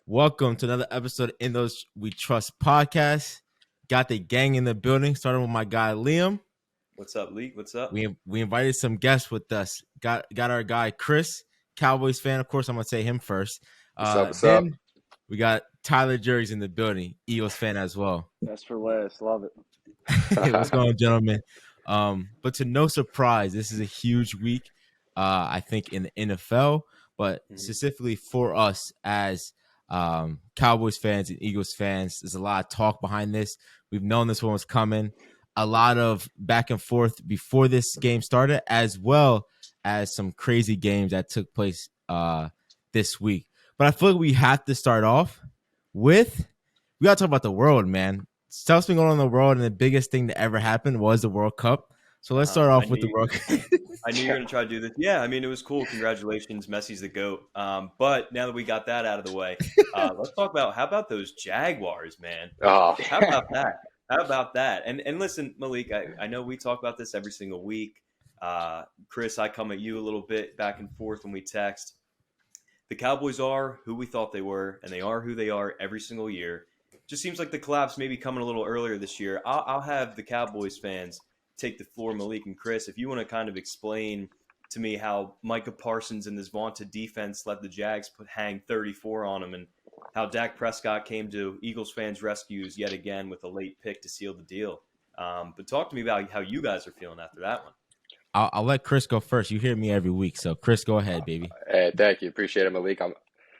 Welcome to another episode of In Those We Trust podcast. Got the gang in the building, starting with my guy Liam. What's up, Leek? What's up? We invited some guests with us. Got our guy Chris, Cowboys fan. Of course, I'm gonna say him first. What's Then up? we got Tyler Jerry's in the building, Eagles fan as well. Best for last. Love it. What's going on, gentlemen? But to no surprise, this is a huge week. I think in the NFL, but specifically for us as Cowboys fans and Eagles fans, there's a lot of talk behind this. We've known this one was coming. A lot of back and forth before this game started, as well as some crazy games that took place this week. But I feel like we have to start off with, we got to talk about the world, man. Stuff's been going on in the world, and the biggest thing that ever happened was the World Cup. So let's start off with the World Cup. I knew you were going to try to do this. Yeah, I mean, it was cool. Congratulations. Messi's the GOAT. But now that we got that out of the way, let's talk about, how about those Jaguars, man? Oh. How about that? How about that? And listen, Malik, I know we talk about this every single week. Chris, I come at you a little bit back and forth when we text. The Cowboys are who we thought they were, and they are who they are every single year. Just seems like the collapse may be coming a little earlier this year. I'll have the Cowboys fans take the floor, Malik and Chris, if you want to kind of explain to me how Micah Parsons and this vaunted defense let the Jags hang 34 on them, and how Dak Prescott came to Eagles fans' rescues yet again with a late pick to seal the deal. But talk to me about how you guys are feeling after that one. I'll let Chris go first. You hear me every week, so Chris, go ahead, baby. Hey, thank you. Appreciate it, Malik.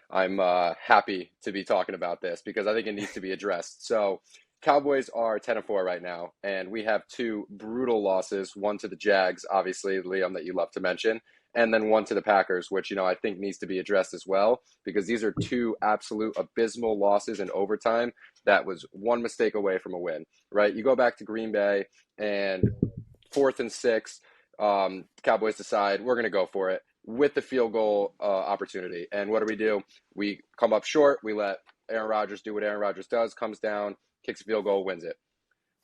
I'm happy to be talking about this because I think it needs to be addressed. So Cowboys are 10-4 right now, and we have two brutal losses, one to the Jags, obviously, Liam, that you love to mention, and then one to the Packers, which, I think needs to be addressed as well, because these are two absolute abysmal losses in overtime that was one mistake away from a win, right? You go back to Green Bay, and 4th and 6, Cowboys decide we're going to go for it with the field goal opportunity. And what do? We come up short. We let Aaron Rodgers do what Aaron Rodgers does, comes down, kicks a field goal, wins it.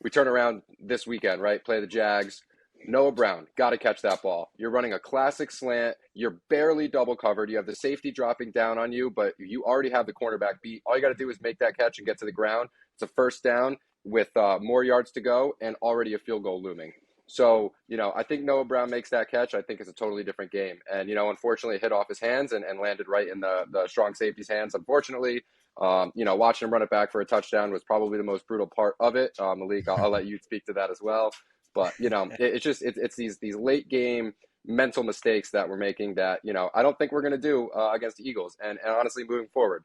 We turn around this weekend, right? Play the Jags. Noah Brown, got to catch that ball. You're running a classic slant. You're barely double covered. You have the safety dropping down on you, but you already have the cornerback beat. All you got to do is make that catch and get to the ground. It's a first down with more yards to go and already a field goal looming. So, I think Noah Brown makes that catch. I think it's a totally different game. And, unfortunately, it hit off his hands and landed right in the strong safety's hands, unfortunately. Watching him run it back for a touchdown was probably the most brutal part of it. Malik, I'll let you speak to that as well. But, it's these late game mental mistakes that we're making that, I don't think we're going to do against the Eagles and honestly moving forward.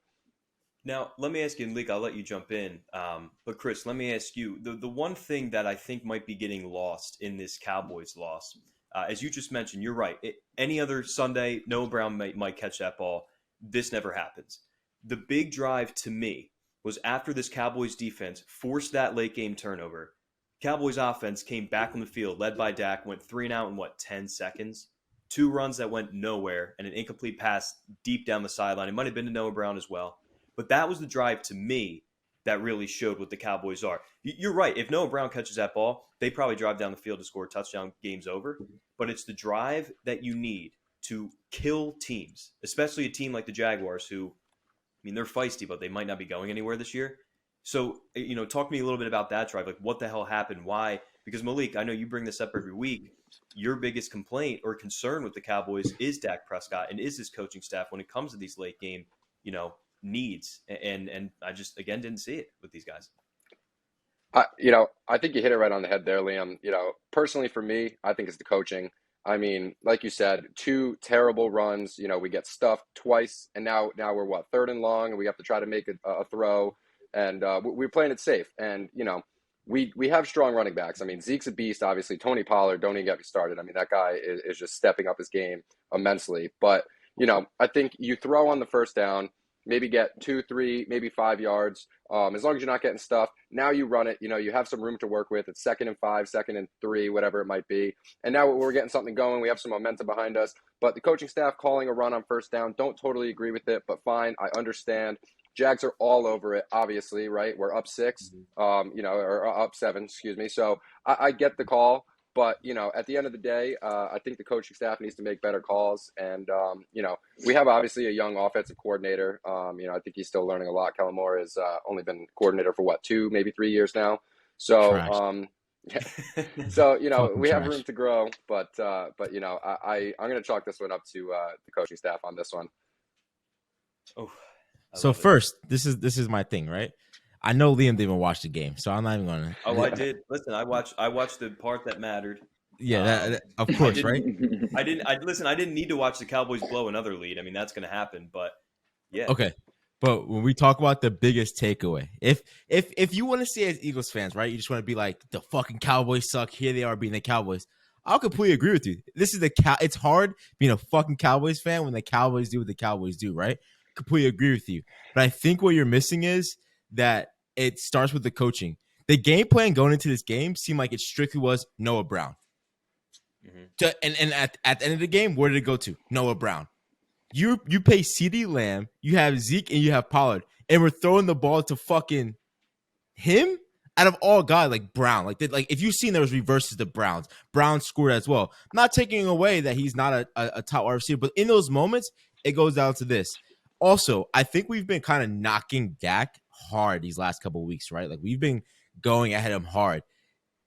Now, let me ask you, and Leek, I'll let you jump in. But Chris, let me ask you, the one thing that I think might be getting lost in this Cowboys loss, as you just mentioned, you're right. Any other Sunday, Noah Brown might catch that ball. This never happens. The big drive to me was after this Cowboys defense forced that late game turnover. Cowboys offense came back on the field, led by Dak, went 3 and out in 10 seconds? 2 runs that went nowhere and an incomplete pass deep down the sideline. It might have been to Noah Brown as well. But that was the drive to me that really showed what the Cowboys are. You're right. If Noah Brown catches that ball, they probably drive down the field to score a touchdown, game's over. But it's the drive that you need to kill teams, especially a team like the Jaguars who, they're feisty, but they might not be going anywhere this year. So, talk to me a little bit about that drive. Like, what the hell happened? Why? Because, Malik, I know you bring this up every week. Your biggest complaint or concern with the Cowboys is Dak Prescott and is his coaching staff when it comes to these late game, needs. And I just, again, didn't see it with these guys. I think you hit it right on the head there, Liam. Personally for me, I think it's the coaching. Like you said, 2 terrible runs. We get stuffed twice, and now we're 3rd and long, and we have to try to make a throw, and we're playing it safe. And we have strong running backs. Zeke's a beast, obviously. Tony Pollard, don't even get me started. That guy is just stepping up his game immensely. But I think you throw on the first down, maybe get 2, 3, maybe 5 yards. As long as you're not getting stuffed, now you run it. You have some room to work with. It's 2nd and 5, 2nd and 3, whatever it might be. And now we're getting something going. We have some momentum behind us. But the coaching staff calling a run on first down, don't totally agree with it, but fine. I understand. Jags are all over it, obviously, right? We're up 6, or up 7, excuse me. So I get the call. But, at the end of the day, I think the coaching staff needs to make better calls. And, we have obviously a young offensive coordinator. I think he's still learning a lot. Kellen Moore has only been coordinator for 2, maybe 3 years now. So, so we have room to grow. But I'm going to chalk this one up to the coaching staff on this one. Oh, so first, this is my thing, right? I know Liam didn't even watch the game, so I'm not even gonna. Oh, I did. Listen, I watched the part that mattered. Yeah, that of course, right? I didn't need to watch the Cowboys blow another lead. I mean, that's going to happen, but yeah. Okay, but when we talk about the biggest takeaway, if you want to see as Eagles fans, right, you just want to be like the fucking Cowboys suck. Here they are being the Cowboys. I'll completely agree with you. This is it's hard being a fucking Cowboys fan when the Cowboys do what the Cowboys do, right? Completely agree with you. But I think what you're missing is that it starts with the coaching. The game plan going into this game seemed like it strictly was Noah Brown. Mm-hmm. And at the end of the game, where did it go to? Noah Brown. You pay CeeDee Lamb, you have Zeke, and you have Pollard, and we're throwing the ball to fucking him out of all guys, like Brown. Like if you've seen, there was reverses to Browns. Brown scored as well. Not taking away that he's not a top wide receiver, but in those moments, it goes down to this. Also, I think we've been kind of knocking Dak hard these last couple of weeks, right? Like we've been going at him hard.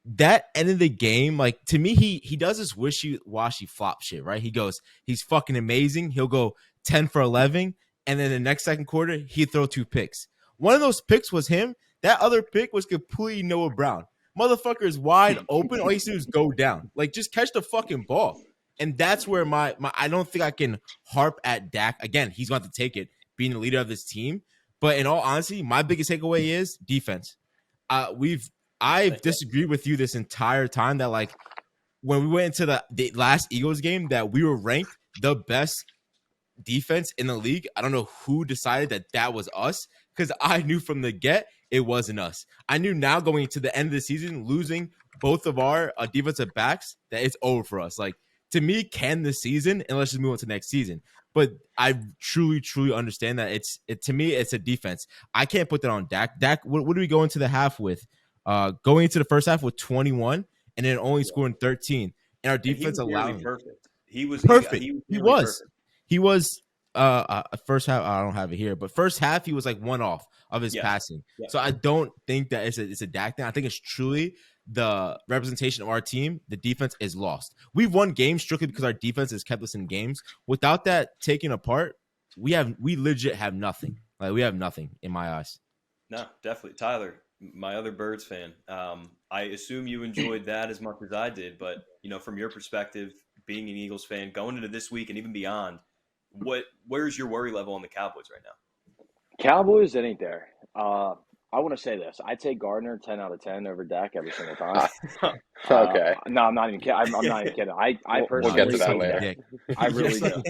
That end of the game, like to me, he does this wishy-washy flop shit, right? He goes, he's fucking amazing. He'll go 10 for 11, and then the next second quarter, he'd throw 2 picks. One of those picks was him. That other pick was completely Noah Brown. Motherfucker is wide open. All he do is go down. Like, just catch the fucking ball. And that's where my I don't think I can harp at Dak. Again, he's going to take it, being the leader of this team. But in all honesty, my biggest takeaway is defense. I've disagreed with you this entire time that, like, when we went into the last Eagles game, that we were ranked the best defense in the league. I don't know who decided that was us, because I knew from the get it wasn't us. I knew now going into the end of the season, losing both of our defensive backs, that it's over for us. Like, to me, can the season, and let's just move on to next season. But I truly, truly understand that to me, it's a defense. I can't put that on Dak. Dak, what do we go into the half with? Going into the first half with 21 and then only scoring 13. And our defense allowing perfect. He was perfect. He was first half, I don't have it here, but first half he was like one off of his passing. Yeah. So I don't think that it's a Dak thing. I think it's truly the representation of our team. The defense is lost. We've won games strictly because our defense has kept us in games. Without that taken apart, we legit have nothing. Like, we have nothing in my eyes. No, definitely. Tyler, my other Birds fan. I assume you enjoyed that as much as I did, but from your perspective, being an Eagles fan, going into this week and even beyond, where's your worry level on the Cowboys right now? Cowboys, it ain't there. I want to say this. I take Gardner 10 out of 10 over Dak every single time. Okay. No, I'm not even kidding. I'm not even kidding. I personally we'll get to that later. I really do.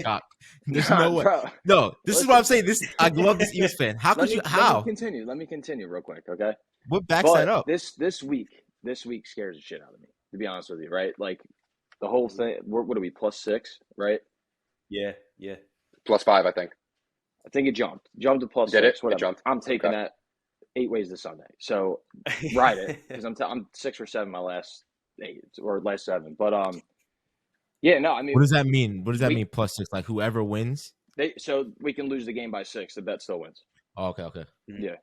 There's no way. No, this is what I'm saying. I love this Eagles fan. How could you? How? Let me continue real quick, okay? What backs that up? This week scares the shit out of me, to be honest with you, right? Like, the whole thing. What are we, +6, right? Yeah. +5, I think. I think it jumped to +6. Did it? Whatever. It jumped. I'm taking that 8 ways to Sunday. So ride it, because I'm 6 for 7 my last 8 or last 7. But yeah, no, I mean, what does that mean? What does that mean +6? Like, whoever wins? So we can lose the game by 6. The bet still wins. Oh, okay. Mm-hmm. Yeah.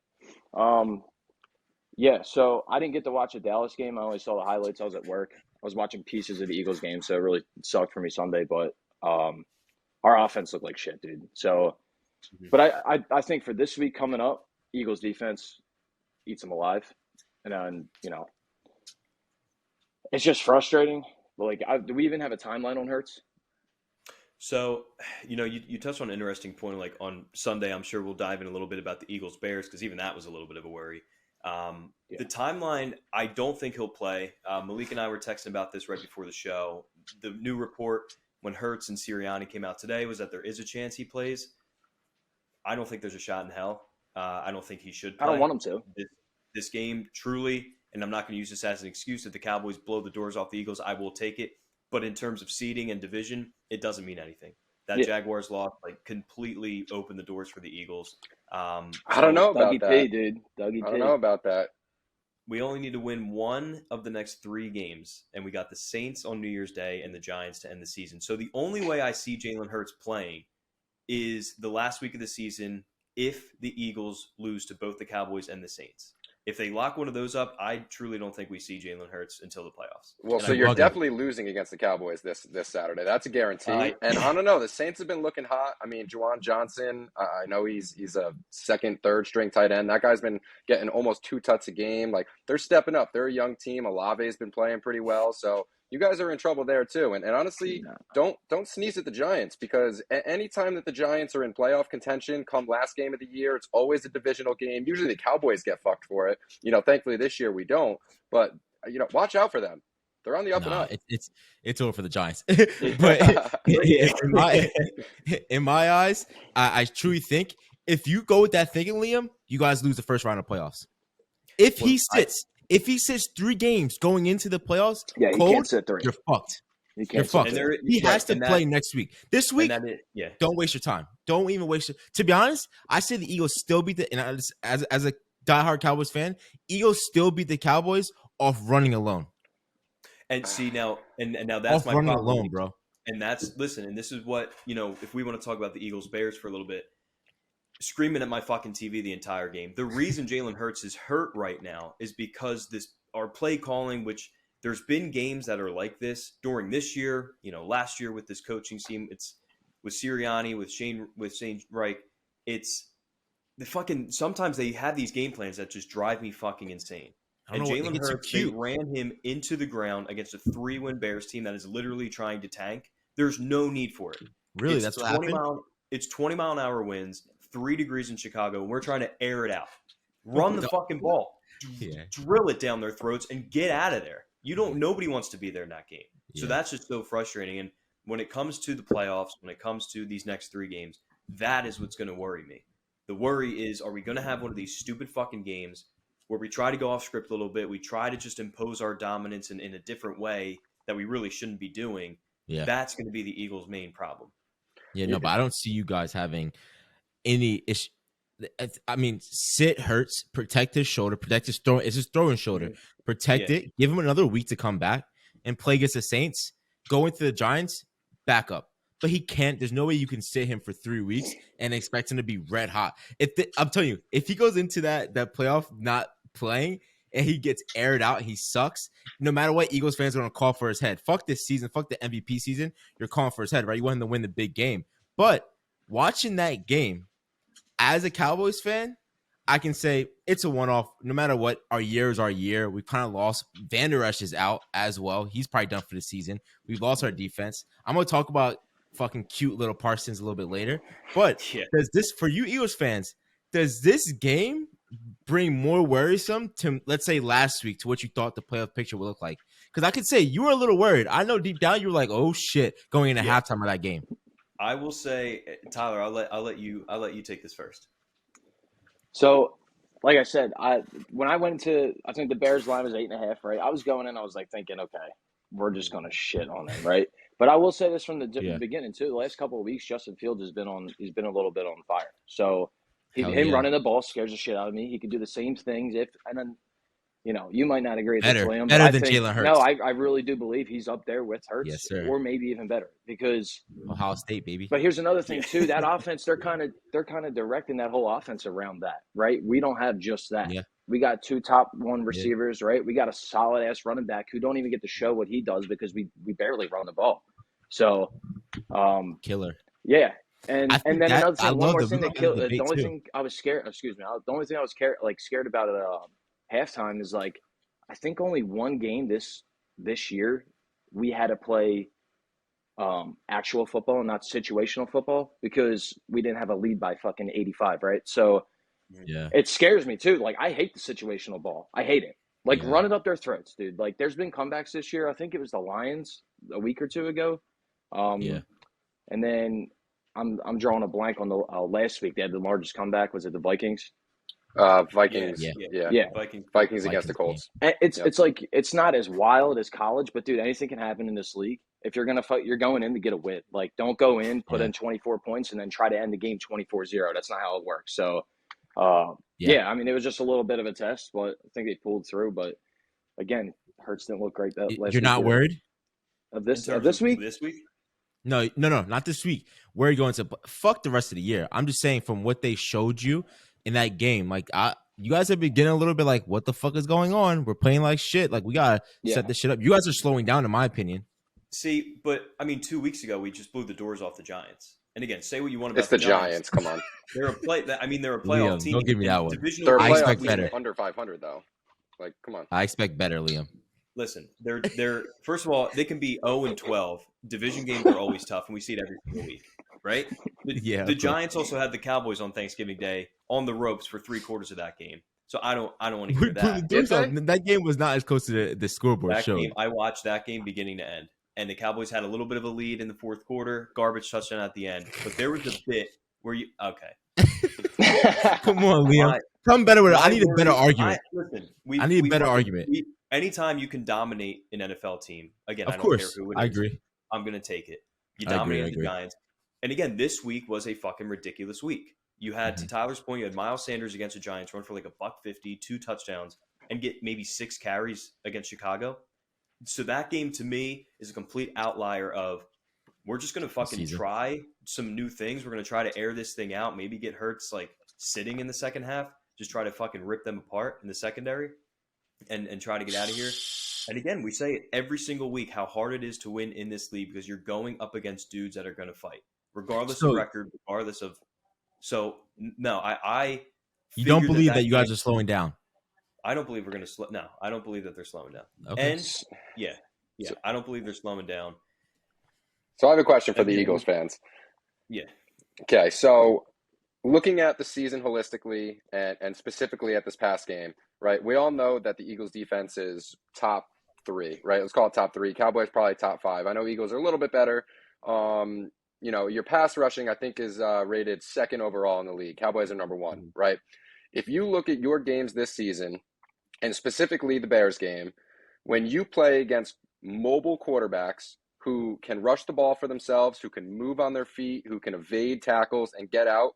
Yeah. So I didn't get to watch the Dallas game. I only saw the highlights. I was at work. I was watching pieces of the Eagles game, so it really sucked for me Sunday. But our offense looked like shit, dude. So, but I think for this week coming up, Eagles defense eats them alive, and then it's just frustrating. But like, do we even have a timeline on Hurts? So, you touched on an interesting point. Like, on Sunday, I'm sure we'll dive in a little bit about the Eagles Bears, because even that was a little bit of a worry. The timeline, I don't think he'll play. Malik and I were texting about this right before the show. The new report when Hurts and Sirianni came out today was that there is a chance he plays. I don't think there's a shot in hell. I don't think he should play. I don't want him to. This game, truly, and I'm not going to use this as an excuse, if the Cowboys blow the doors off the Eagles, I will take it. But in terms of seeding and division, it doesn't mean anything. That Jaguars loss completely opened the doors for the Eagles. I don't know about Dougie that. P, dude. I don't know about that. We only need to win one of the next 3 games, and we got the Saints on New Year's Day and the Giants to end the season. So the only way I see Jalen Hurts playing is the last week of the season if the Eagles lose to both the Cowboys and the Saints. If they lock one of those up, I truly don't think we see Jalen Hurts until the playoffs. Well, so you're definitely losing against the Cowboys this Saturday. That's a guarantee. And I don't know. The Saints have been looking hot. I mean, Juwan Johnson, I know he's a second, third string tight end. That guy's been getting almost 2 touchdowns a game. Like, they're stepping up. They're a young team. Olave's been playing pretty well. So you guys are in trouble there too. And honestly, don't sneeze at the Giants, because anytime that the Giants are in playoff contention come last game of the year, it's always a divisional game. Usually the Cowboys get fucked for it. Thankfully this year we don't. But watch out for them. They're on the up and up. It's over for the Giants. But in my eyes, I truly think if you go with that thinking, Liam, you guys lose the first round of playoffs. If he sits 3 games going into the playoffs, he can't sit 3. You're fucked. You're fucked. He has to play next week. This week, don't waste your time. Don't even waste it. To be honest, I say the Eagles still beat the. And as a diehard Cowboys fan, Eagles still beat the Cowboys off running alone. And see now, and now that's off my running problem, alone, bro. And and this is what if we want to talk about the Eagles Bears for a little bit. Screaming at my fucking TV the entire game. The reason Jalen Hurts is hurt right now is because our play calling, which there's been games that are like this during this year, last year with this coaching team, it's with Sirianni, with Shane Reich. It's the fucking, sometimes they have these game plans that just drive me fucking insane. And Jalen Hurts, they ran him into the ground against a 3-win Bears team that is literally trying to tank. There's no need for it. Really? That's what happened? It's 20-mile-an-hour winds, 3 degrees in Chicago, and we're trying to air it out. Run the fucking ball. Drill it down their throats and get out of there. Nobody wants to be there in that game. So that's just so frustrating. And when it comes to the playoffs, when it comes to these next 3 games, that is what's going to worry me. The worry is, are we going to have one of these stupid fucking games where we try to go off script a little bit, we try to just impose our dominance in a different way that we really shouldn't be doing? That's going to be the Eagles' main problem. But I don't see you guys having any issue. I mean, sit Hurts, protect his shoulder, protect his throw. It's his throwing shoulder. Protect it. Give him another week to come back and play against the Saints. Go into the Giants, back up. But he can't. There's no way you can sit him for 3 weeks and expect him to be red hot. I'm telling you, if he goes into that playoff not playing and he gets aired out, he sucks. No matter what, Eagles fans are going to call for his head. Fuck this season. Fuck the MVP season. You're calling for his head, right? You want him to win the big game. But watching that game, as a Cowboys fan, I can say it's a one-off. No matter what, our year is our year. We kind of lost. Van Der Esch is out as well. He's probably done for the season. We've lost our defense. I'm going to talk about fucking cute little Parsons a little bit later. But does this, for you Eagles fans, does this game bring more worrisome to, let's say, last week, to what you thought the playoff picture would look like? Because I could say you were a little worried. I know deep down you were like, oh shit, going into halftime of that game. I will say, Tyler, I'll let you take this first. So, like I said, when I went into, I think the Bears line was 8.5, right? I was going in, I was like thinking, okay, we're just gonna shit on them, right? But I will say this from the beginning too. The last couple of weeks, Justin Fields he's been a little bit on fire. So running the ball scares the shit out of me. He can do the same things you might not agree with this, William. Better than Jalen Hurts. No, I really do believe he's up there with Hurts, yes, sir. Or maybe even better, because Ohio State, baby. But here's another thing too. That offense, they're kind of directing that whole offense around that, right? We don't have just that. Yeah. We got 2 top 1 receivers, right? We got a solid ass running back who don't even get to show what he does because we barely run the ball. So, killer. Yeah. And then another thing, one more thing that killed. The only thing I was scared. Excuse me. The only thing I was scared about at halftime is like, I think only one game this year we had to play actual football and not situational football because we didn't have a lead by fucking 85, right? So it scares me too. Like, I hate the situational ball. I hate it. Like, run it up their throats, dude. Like, there's been comebacks this year. I think it was the Lions a week or 2 ago. And then I'm drawing a blank on the last week. They had the largest comeback. Was it the Vikings? Vikings. Yeah. Vikings against the Colts. And it's like, it's not as wild as college, but dude, anything can happen in this league. If you're going to fight, you're going in to get a win. Like, don't go in, put in 24 points, and then try to end the game 24-0. That's not how it works. So, Yeah, I mean, it was just a little bit of a test, but I think they pulled through. But again, Hurts didn't look great that last You're week not either. worried? Of In this terms of week. this week, No, not this week. Where are you going to? Fuck the rest of the year. I'm just saying from what they showed you in that game. Like, you guys have been getting a little bit like, what the fuck is going on? We're playing like shit. Like, we gotta set this shit up. You guys are slowing down, in my opinion. see, but I mean, 2 weeks ago we just blew the doors off the Giants. And again, say what you want about It's the Giants. Come on. They're a playoff Liam, team. don't give me and that one. divisional They're a I games expect playoff better. team under 500 though. Like, come on. I expect better, Liam. Listen, they're first of all, they can be 0-12. Division games are always tough, and we see it every single week, right? The Giants also had the Cowboys on Thanksgiving Day on the ropes for 3/4 of that game. So I don't want to hear that. That game was not as close to the scoreboard That showed. game, I watched that game beginning to end, and the Cowboys had a little bit of a lead in the fourth quarter, garbage touchdown at the end. But there was a bit where you Come on, Liam. Come better with it. I need a better argument. I need a better argument. Anytime you can dominate an NFL team, again, Of I don't course, care who it is. I agree. I'm going to take it. You I agree, dominated the Giants. And again, this week was a fucking ridiculous week. You had, to Tyler's point, you had Miles Sanders against the Giants run for like $150, 2 touchdowns, and get maybe 6 carries against Chicago. So that game to me is a complete outlier of we're just going to fucking try some new things. We're going to try to air this thing out, maybe get Hurts like sitting in the second half, just try to fucking rip them apart in the secondary and try to get out of here. And again, we say it every single week how hard it is to win in this league because you're going up against dudes that are going to fight, regardless of record, regardless of. So no, I. You don't believe that you guys are slowing down? I don't believe we're going to slow. No, I don't believe that they're slowing down. Okay. And yeah, I don't believe they're slowing down. So I have a question for the Eagles fans. Yeah. Okay, so looking at the season holistically and specifically at this past game, right? We all know that the Eagles defense is top 3, right? Let's call it top 3. Cowboys probably top 5. I know Eagles are a little bit better. Your pass rushing, I think, is rated 2nd overall in the league. Cowboys are number 1, right? If you look at your games this season, and specifically the Bears game, when you play against mobile quarterbacks who can rush the ball for themselves, who can move on their feet, who can evade tackles and get out,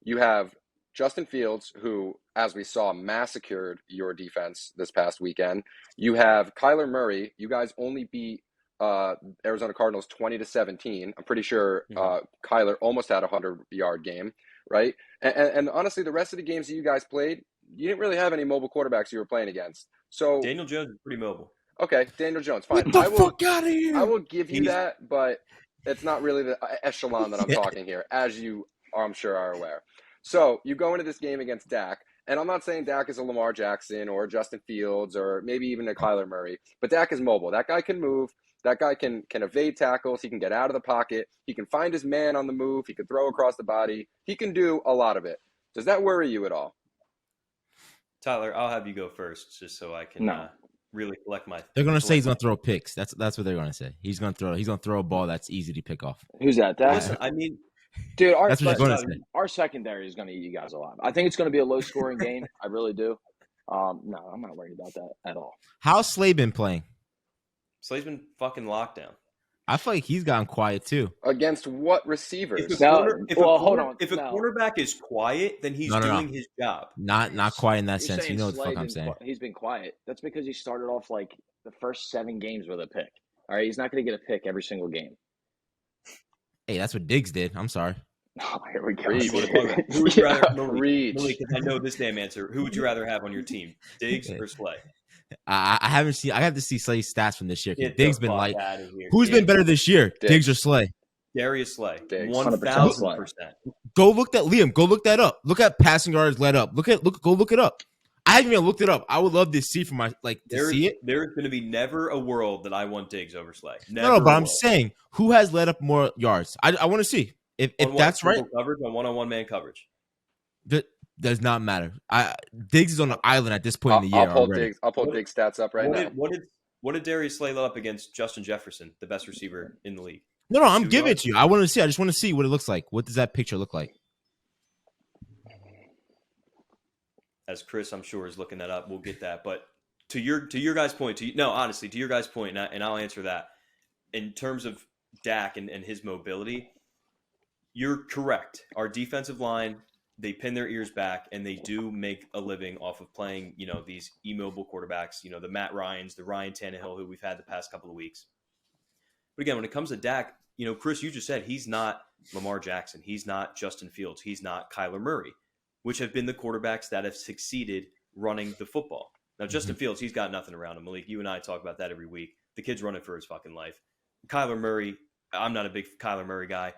you have Justin Fields, who, as we saw, massacred your defense this past weekend. You have Kyler Murray. You guys only beat Arizona Cardinals 20-17. I'm pretty sure Kyler almost had a 100-yard game, right? And honestly, the rest of the games that you guys played, you didn't really have any mobile quarterbacks you were playing against. So Daniel Jones is pretty mobile. Okay, Daniel Jones, fine. Get the fuck out of here. I will give you that, but it's not really the echelon that I'm talking here, as you, I'm sure, are aware. So you go into this game against Dak, and I'm not saying Dak is a Lamar Jackson or Justin Fields or maybe even a Kyler Murray, but Dak is mobile. That guy can move. That guy can evade tackles. He can get out of the pocket. He can find his man on the move. He can throw across the body. He can do a lot of it. Does that worry you at all? Tyler, I'll have you go first, just so I can really collect my. They're gonna say he's gonna throw picks. That's what they're gonna say. He's gonna throw a ball that's easy to pick off. Who's that? Listen, I mean, dude, our secondary is gonna eat you guys alive. I think it's gonna be a low scoring game. I really do. No, I'm not worried about that at all. How's Slay been playing? Slay's been fucking locked down. I feel like he's gotten quiet too. Against what receivers? If a quarterback is quiet, then he's doing his job. Not quiet in that sense. You know what the fuck I'm saying. He's been quiet. That's because he started off like the first 7 games with a pick. All right, he's not going to get a pick every single game. Hey, that's what Diggs did. I'm sorry. Oh, here we go. Who would you rather? Malik, I know this damn answer. Who would you rather have on your team, Diggs or Slay? I haven't seen. I have to see Slay's stats from this year. Diggs been like, who's been better this year, Diggs or Slay? Darius Slay, 1,000%. Go look that, Liam. Go look that up. Look at passing yards led up. Go look it up. I haven't even looked it up. I would love to see see it. There's going to be never a world that I want Diggs over Slay. No, but I'm saying who has led up more yards. I want to see if that's right. Coverage on one-on-one man coverage. That does not matter. Diggs is on an island at this point in the year. I'll pull Diggs stats up now. What did Darius Slay let up against Justin Jefferson, the best receiver in the league? No, I'm giving it to you. I want to see. I just want to see what it looks like. What does that picture look like? As Chris, I'm sure, is looking that up. We'll get that. But to your guys' point, honestly, to your guys' point, and I'll answer that. In terms of Dak and his mobility, you're correct. Our defensive line they pin their ears back and they do make a living off of playing, these immobile quarterbacks, the Matt Ryans, the Ryan Tannehill, who we've had the past couple of weeks. But again, when it comes to Dak, Chris, you just said he's not Lamar Jackson. He's not Justin Fields. He's not Kyler Murray, which have been the quarterbacks that have succeeded running the football. Now, Justin Fields, he's got nothing around him. Malik, you and I talk about that every week. The kid's running for his fucking life. Kyler Murray, I'm not a big Kyler Murray guy.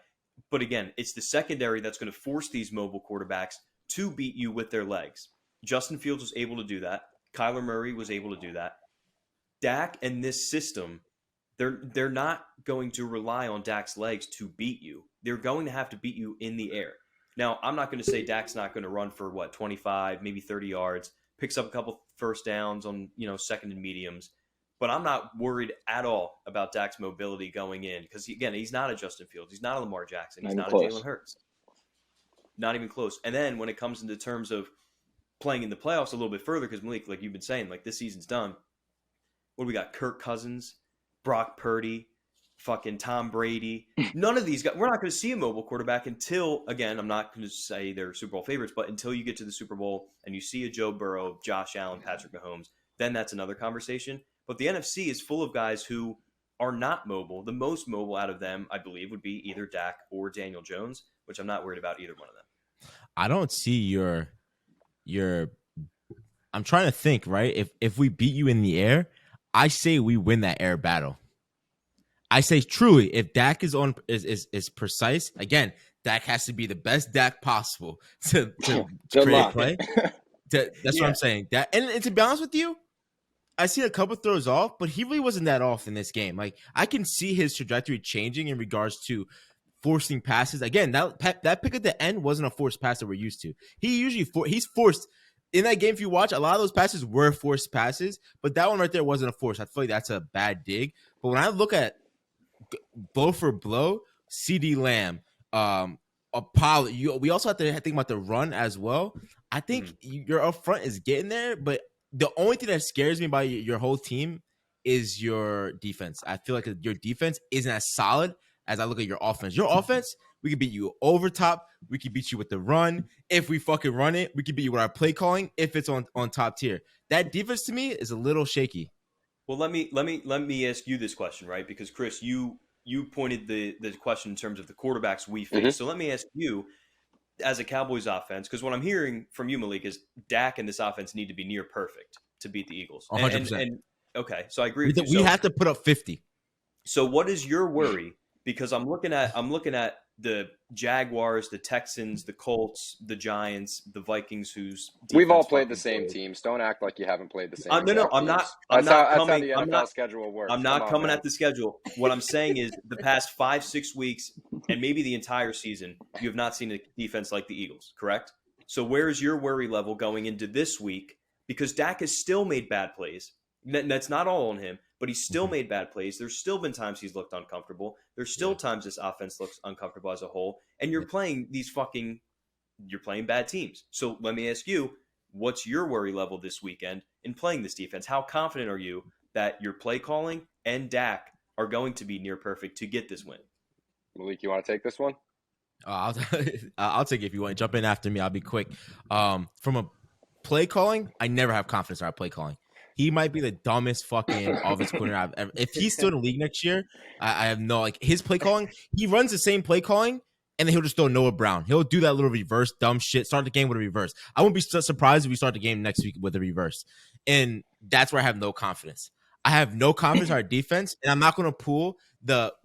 But again, it's the secondary that's going to force these mobile quarterbacks to beat you with their legs. Justin Fields was able to do that. Kyler Murray was able to do that. Dak and this system, they're not going to rely on Dak's legs to beat you. They're going to have to beat you in the air. Now, I'm not going to say Dak's not going to run for 25, maybe 30 yards, picks up a couple first downs on, second and mediums. But I'm not worried at all about Dak's mobility going in because, again, he's not a Justin Fields. He's not a Lamar Jackson. He's not a Jalen Hurts. Not even close. And then when it comes into terms of playing in the playoffs a little bit further, because Malik, like you've been saying, like this season's done. What do we got? Kirk Cousins, Brock Purdy, fucking Tom Brady. None of these guys. We're not going to see a mobile quarterback until, again, I'm not going to say they're Super Bowl favorites, but until you get to the Super Bowl and you see a Joe Burrow, Josh Allen, Patrick Mahomes, then that's another conversation. But the NFC is full of guys who are not mobile. The most mobile out of them, I believe, would be either Dak or Daniel Jones, which I'm not worried about either one of them. I don't see your I'm trying to think, right? If we beat you in the air, I say we win that air battle. I say truly, if Dak is precise, again, Dak has to be the best Dak possible to create a play. That's what I'm saying. And to be honest with you, I see a couple throws off, but he really wasn't that off in this game. Like I can see his trajectory changing in regards to forcing passes. Again, that pick at the end wasn't a forced pass that we're used to. He's forced in that game. If you watch, a lot of those passes were forced passes, but that one right there wasn't a force. I feel like that's a bad dig. But when I look at blow for blow, CD Lamb, Apollo, we also have to think about the run as well. I think your up front is getting there, but the only thing that scares me about your whole team is your defense. I feel like your defense isn't as solid as I look at your offense. Your offense, we can beat you over top. We can beat you with the run. If we fucking run it, we can beat you with our play calling if it's on top tier. That defense to me is a little shaky. Well, let me ask you this question, right? Because Chris, you pointed the question in terms of the quarterbacks we face. So let me ask you, as a Cowboys offense, because what I'm hearing from you, Malik, is Dak and this offense need to be near perfect to beat the Eagles. 100%. And okay, so I agree with you. We have to put up 50. So what is your worry? Because I'm looking at the Jaguars, the Texans, the Colts, the Giants, the Vikings, whose we've all played the same teams. Don't act like you haven't played the same. No, I'm not. That's how the NFL schedule works. I'm not coming at the schedule. What I'm saying is, the past 5-6 weeks, and maybe the entire season, you have not seen a defense like the Eagles. Correct? So where is your worry level going into this week? Because Dak has still made bad plays. That's not all on him, but he's still made bad plays. There's still been times he's looked uncomfortable. There's still times this offense looks uncomfortable as a whole. And you're playing you're playing bad teams. So let me ask you, what's your worry level this weekend in playing this defense? How confident are you that your play calling and Dak are going to be near perfect to get this win? Malik, you want to take this one? I'll take it if you want. Jump in after me. I'll be quick. From a play calling, I never have confidence in our play calling. He might be the dumbest fucking offensive coordinator I've ever. If he's still in the league next year, I have his play calling. He runs the same play calling, and then he'll just throw Noah Brown. He'll do that little reverse dumb shit. Start the game with a reverse. I won't be surprised if we start the game next week with a reverse. And that's where I have no confidence. I have no confidence in our defense, and I'm not going to pull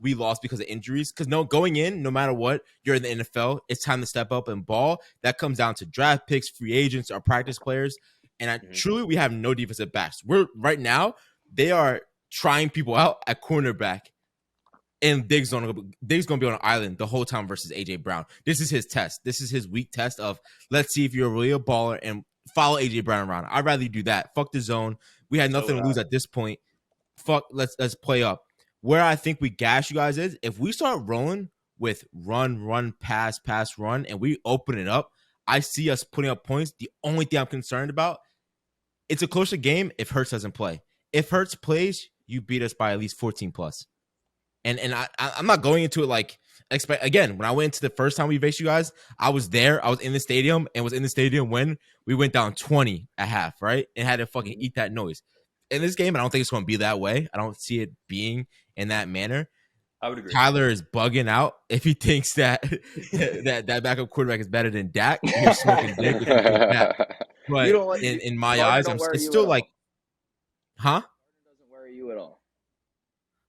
we lost because of injuries. Because going in, no matter what, you're in the NFL. It's time to step up and ball. That comes down to draft picks, free agents, our practice players. And truly, we have no defensive backs. Right now, they are trying people out at cornerback. And Diggs going to be on an island the whole time versus A.J. Brown. This is his test. This is his weak test of, let's see if you're really a baller and follow A.J. Brown around. I'd rather you do that. Fuck the zone. We had nothing to lose at this point. Fuck, let's play up. Where I think we gash you guys is, if we start rolling with run, pass, run, and we open it up, I see us putting up points. The only thing I'm concerned about, it's a closer game if Hurts doesn't play. If Hurts plays, you beat us by at least 14 plus. And I'm not going into it like expect again. When I went to the first time we faced you guys, I was there. I was in the stadium and was in the stadium when we went down 20 at half, right? And had to fucking eat that noise. In this game, I don't think it's going to be that way. I don't see it being in that manner. I would agree. Tyler is bugging out if he thinks that that backup quarterback is better than Dak. You're smoking dick if you think that. But in my eyes, it's still like, huh? Doesn't worry you at all.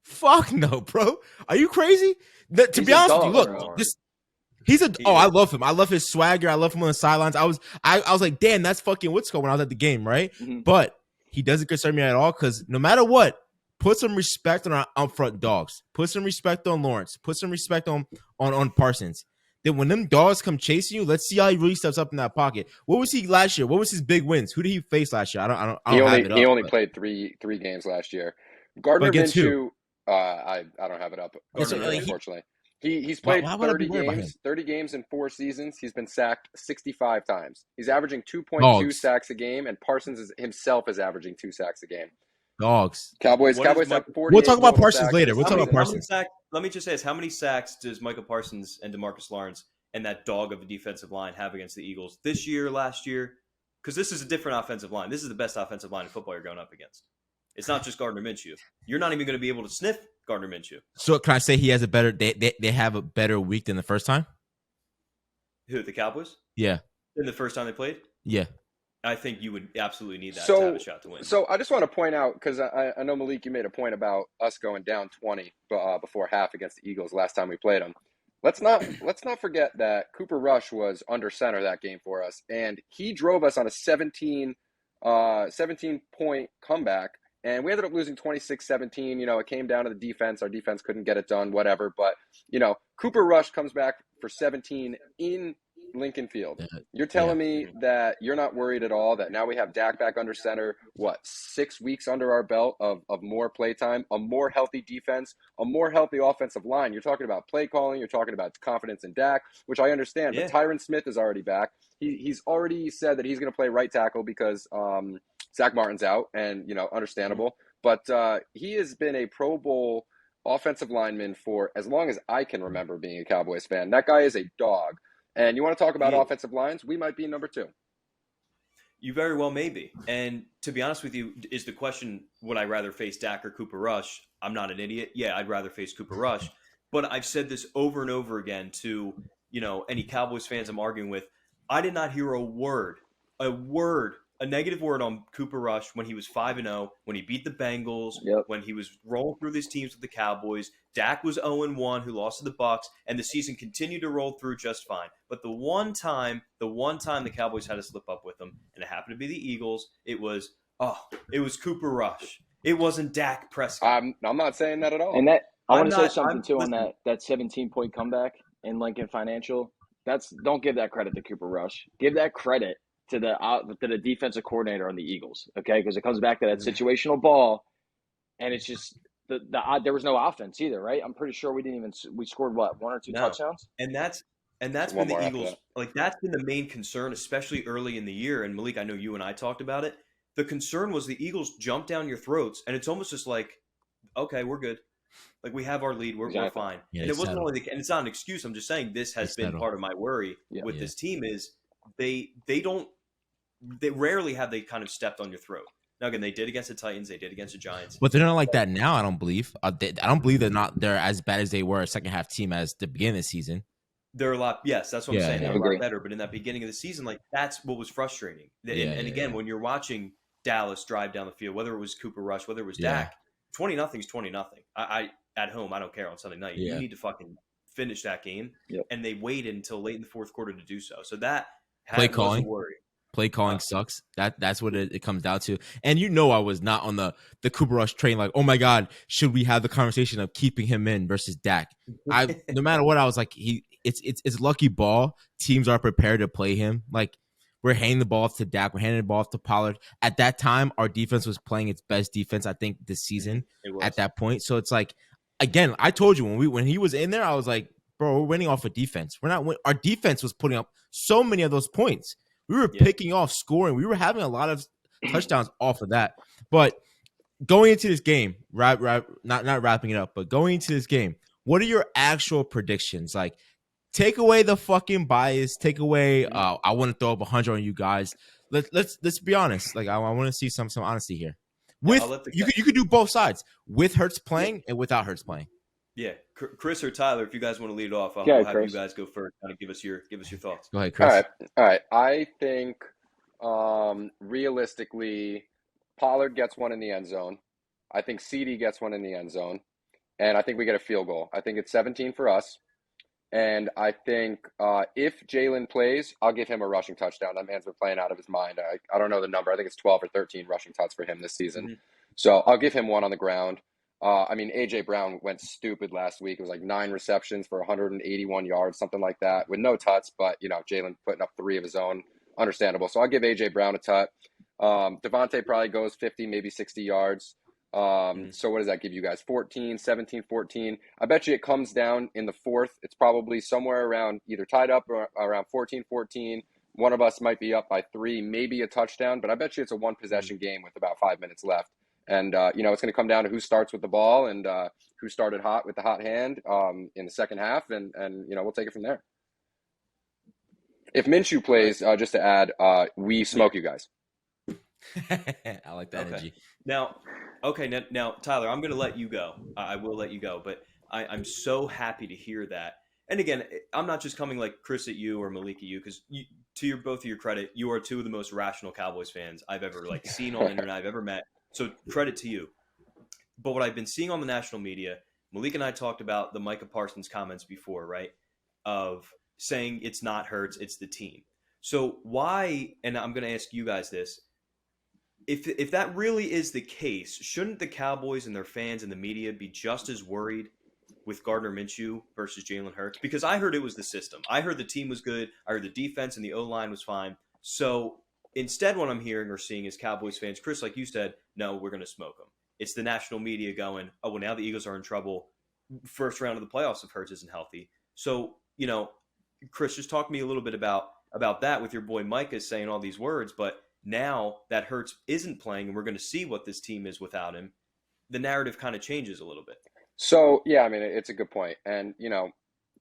Fuck no, bro. Are you crazy? To be honest with you, look, I love him. I love his swagger. I love him on the sidelines. I was like, damn, that's fucking Witzko when I was at the game, right? Mm-hmm. But he doesn't concern me at all because no matter what, put some respect on our upfront dogs. Put some respect on Lawrence. Put some respect on Parsons. Then when them dogs come chasing you, let's see how he really steps up in that pocket. What was he last year? What was his big wins? Who did he face last year? He only played three games last year. Gardner Minshew. I don't have it up. Unfortunately, he's played 30 games in 4 seasons. He's been sacked 65 times. He's averaging 2.2 sacks a game, and Parsons himself is averaging 2 sacks a game. Dogs. Cowboys have 40. We'll talk about Parsons later. We'll talk about Parsons. Let me just ask, how many sacks does Micah Parsons and DeMarcus Lawrence and that dog of a defensive line have against the Eagles this year, last year? Because this is a different offensive line. This is the best offensive line in football you're going up against. It's not just Gardner Minshew. You're not even going to be able to sniff Gardner Minshew. So can I say he has a better? They have a better week than the first time. Who, the Cowboys? Yeah. Than the first time they played? Yeah. I think you would absolutely need that to have a shot to win. So I just want to point out, because I know, Malik, you made a point about us going down 20 before half against the Eagles last time we played them. Let's not forget that Cooper Rush was under center that game for us, and he drove us on a 17-point comeback, and we ended up losing 26-17. It came down to the defense. Our defense couldn't get it done, whatever. But, Cooper Rush comes back for 17 in Lincoln Field. You're telling me that you're not worried at all that now we have Dak back under center, 6 weeks under our belt of more play time, a more healthy defense, a more healthy offensive line. You're talking about play calling. You're talking about confidence in Dak, which I understand. But Tyron Smith is already back. He's already said that he's going to play right tackle because Zach Martin's out, and, understandable. But he has been a Pro Bowl offensive lineman for as long as I can remember being a Cowboys fan. That guy is a dog. And you want to talk about offensive lines? We might be number 2. You very well may be. And to be honest with you, is the question, would I rather face Dak or Cooper Rush? I'm not an idiot. Yeah, I'd rather face Cooper Rush. But I've said this over and over again to, any Cowboys fans I'm arguing with. I did not hear a negative word on Cooper Rush when he was 5-0, when he beat the Bengals, when he was rolling through these teams with the Cowboys. Dak was 0-1, who lost to the Bucs, and the season continued to roll through just fine. But the one time the Cowboys had to slip up with them, and it happened to be the Eagles, it was Cooper Rush. It wasn't Dak Prescott. I'm not saying that at all. And I want to say something too on that 17-point comeback in Lincoln Financial. Don't give that credit to Cooper Rush. Give that credit to the defensive coordinator on the Eagles, okay? Because it comes back to that situational ball, and it's just there was no offense either, right? I'm pretty sure we scored 1 or 2 touchdowns, and that's been the Eagles. That's been the main concern, especially early in the year. And Malik, I know you and I talked about it. The concern was the Eagles jumped down your throats, and it's almost just like, okay, we're good. Like, we have our lead, we're fine. Yeah, and it wasn't only and it's not an excuse. I'm just saying this has been part of my worry with this team is. They rarely have they kind of stepped on your throat. Now again, they did against the Titans, they did against the Giants, but they're not like that now. I don't believe. I don't believe they're as bad as they were a second half team as the beginning of the season. They're a lot. Yes, that's what I'm saying. They're a lot better. But in that beginning of the season, that's what was frustrating. And again, when you're watching Dallas drive down the field, whether it was Cooper Rush, whether it was Dak, 20-0 is 20-0 I at home, I don't care on Sunday night. You need to fucking finish that game, and they waited until late in the fourth quarter to do so. So that. Play calling sucks. That's what it comes down to. And I was not on the Cooper Rush train. Like, oh my God, should we have the conversation of keeping him in versus Dak? No matter what, I was like, it's lucky ball. Teams are prepared to play him. Like, we're handing the ball off to Dak. We're handing the ball off to Pollard. At that time, our defense was playing its best defense, I think, this season. At that point. So it's like, again, I told you when he was in there, I was like, bro, we're winning off of defense. Our defense was putting up so many of those points. We were picking off scoring. We were having a lot of touchdowns off of that. But going into this game, not wrapping it up, but going into this game, what are your actual predictions? Like, take away the fucking bias. Take away. I want to throw up 100 on you guys. Let's be honest. Like, I want to see some honesty here. Yeah, With you could do both sides with Hurts playing and without Hurts playing. Yeah, Chris or Tyler, if you guys want to lead it off, I'll have Chris. you guys go first. Kind of give us your thoughts. Go ahead, Chris. All right. I think realistically, Pollard gets one in the end zone. I think CD gets one in the end zone, and I think we get a field goal. I think it's 17 for us, and I think if Jalen plays, I'll give him a rushing touchdown. That man's been playing out of his mind. I don't know the number. I think it's 12 or 13 rushing touchdowns for him this season. Mm-hmm. So I'll give him one on the ground. I mean, A.J. Brown went stupid last week. It was like 9 receptions for 181 yards, something like that, with no tuts. But, Jalen putting up 3 of his own, understandable. So I'll give A.J. Brown a tut. Devontae probably goes 50, maybe 60 yards. So what does that give you guys? 14, 17, 14. I bet you it comes down in the fourth. It's probably somewhere around either tied up or around 14-14. One of us might be up by 3, maybe a touchdown. But I bet you it's a one-possession game with about 5 minutes left. And, it's going to come down to who starts with the ball and who started hot with the hot hand in the second half. And we'll take it from there. If Minshew plays, just to add, we smoke you guys. I like that energy. Now, Tyler, I'm going to let you go. I will let you go. But I'm so happy to hear that. And again, I'm not just coming like Chris at you or Malik at you, because both of your credit, you are 2 of the most rational Cowboys fans I've ever seen on the internet, I've ever met. So credit to you. But what I've been seeing on the national media, Malik and I talked about the Micah Parsons comments before, right? Of saying it's not Hurts, it's the team. So why, and I'm going to ask you guys this, if that really is the case, shouldn't the Cowboys and their fans and the media be just as worried with Gardner Minshew versus Jalen Hurts? Because I heard it was the system. I heard the team was good. I heard the defense and the O-line was fine. So instead, what I'm hearing or seeing is Cowboys fans, Chris, like you said, no, we're going to smoke them. It's the national media going, oh, well, now the Eagles are in trouble. First round of the playoffs if Hurts isn't healthy. So, Chris, just talk to me a little bit about that with your boy Micah saying all these words. But now that Hurts isn't playing and we're going to see what this team is without him, the narrative kind of changes a little bit. So, yeah, I mean, it's a good point. And,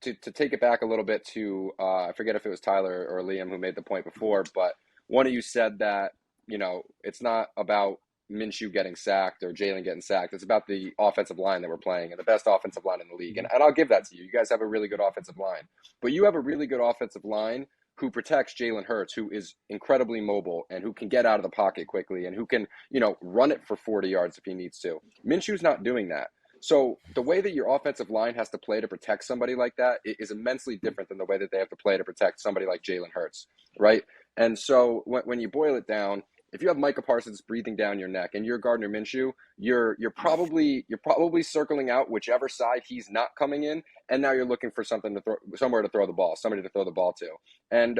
to take it back a little bit to, I forget if it was Tyler or Liam who made the point before, but one of you said that, it's not about Minshew getting sacked or Jalen getting sacked. It's about the offensive line that we're playing and the best offensive line in the league. And I'll give that to you. You guys have a really good offensive line. But you have a really good offensive line who protects Jalen Hurts, who is incredibly mobile and who can get out of the pocket quickly and who can, run it for 40 yards if he needs to. Minshew's not doing that. So the way that your offensive line has to play to protect somebody like that is immensely different than the way that they have to play to protect somebody like Jalen Hurts, right? And so when you boil it down, if you have Micah Parsons breathing down your neck and you're Gardner Minshew, you're probably circling out whichever side he's not coming in, and now you're looking for somewhere to throw the ball, somebody to throw the ball to. And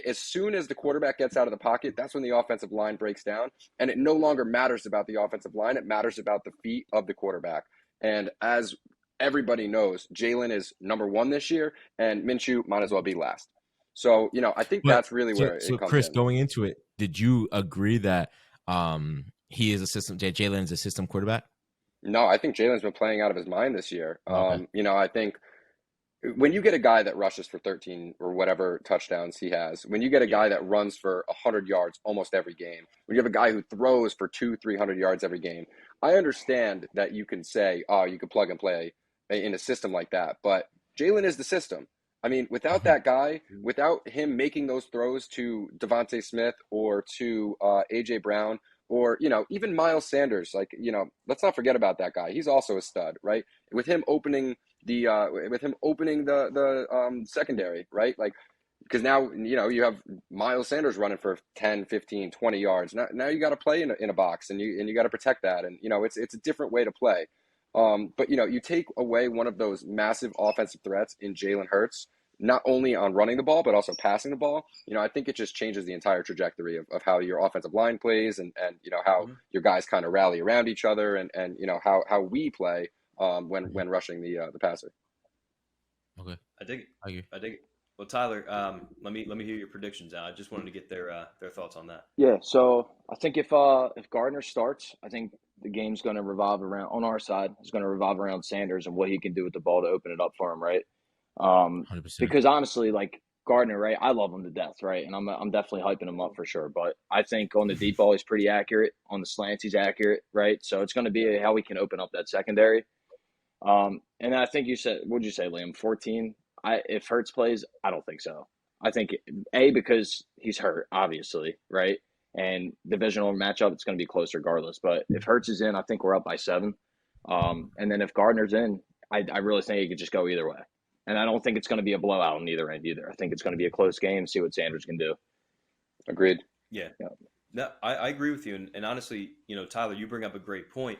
as soon as the quarterback gets out of the pocket, that's when the offensive line breaks down, and it no longer matters about the offensive line, it matters about the feet of the quarterback. And as everybody knows, Jalen is number 1 this year, and Minshew might as well be last. So, I think that's really where it comes Chris, in. going into it, did you agree that he is Jalen is a system quarterback? No, I think Jalen's been playing out of his mind this year. Okay. I think when you get a guy that rushes for 13 or whatever touchdowns he has, when you get a guy that runs for 100 yards almost every game, when you have a guy who throws for 200-300 yards every game, I understand that you can say, oh, you could plug and play in a system like that. But Jalen is the system. I mean, without that guy, without him making those throws to Devontae Smith or to A.J. Brown or, even Miles Sanders, let's not forget about that guy. He's also a stud, right? With him opening the secondary, right? Because now, you have Miles Sanders running for 10, 15, 20 yards. Now you got to play in a box and you got to protect that. And, it's a different way to play. But you take away one of those massive offensive threats in Jalen Hurts, not only on running the ball, but also passing the ball. I think it just changes the entire trajectory of how your offensive line plays and how your guys kind of rally around each other and how we play when rushing the passer. Okay. I dig it. Well, Tyler, let me hear your predictions out. I just wanted to get their thoughts on that. Yeah, so I think if Gardner starts, I think the game's going to revolve around, on our side, it's going to revolve around Sanders and what he can do with the ball to open it up for him, right? 100%. Because honestly, like Gardner, right? I love him to death, right? And I'm definitely hyping him up for sure. But I think on the deep ball, he's pretty accurate. On the slants, he's accurate, right? So it's going to be how we can open up that secondary. And I think you said, what'd you say, Liam? 14? If Hurts plays, I don't think so. I think because he's hurt, obviously, right? And divisional matchup, it's going to be close regardless. But if Hurts is in, I think we're up by 7. And then if Gardner's in, I really think it could just go either way. And I don't think it's going to be a blowout on either end either. I think it's going to be a close game, see what Sanders can do. Agreed. Yeah. No, I agree with you. And honestly, Tyler, you bring up a great point.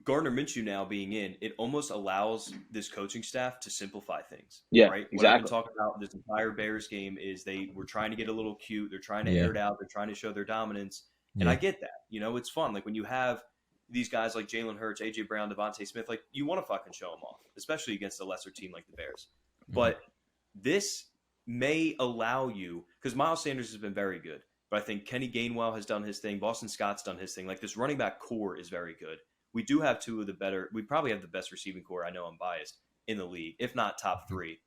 Gardner Minshew now being in, it almost allows this coaching staff to simplify things. Yeah, right? Exactly. What I've been talking about this entire Bears game is they were trying to get a little cute. They're trying to air it out. They're trying to show their dominance. And I get that. It's fun. Like when you have these guys like Jalen Hurts, A.J. Brown, Devontae Smith, like you want to fucking show them off, especially against a lesser team like the Bears. But this may allow you, because Miles Sanders has been very good, but I think Kenny Gainwell has done his thing. Boston Scott's done his thing. Like this running back core is very good. We do have we probably have the best receiving core. I know I'm biased in the league, if not top 3.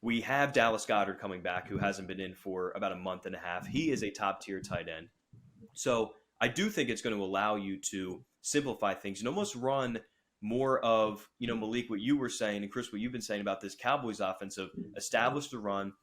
We have Dallas Goedert coming back, who hasn't been in for about a month and a half. He is a top tier tight end. So I do think it's going to allow you to simplify things and almost run more of, Malik, what you were saying, and Chris, what you've been saying about this Cowboys offense of establish the run,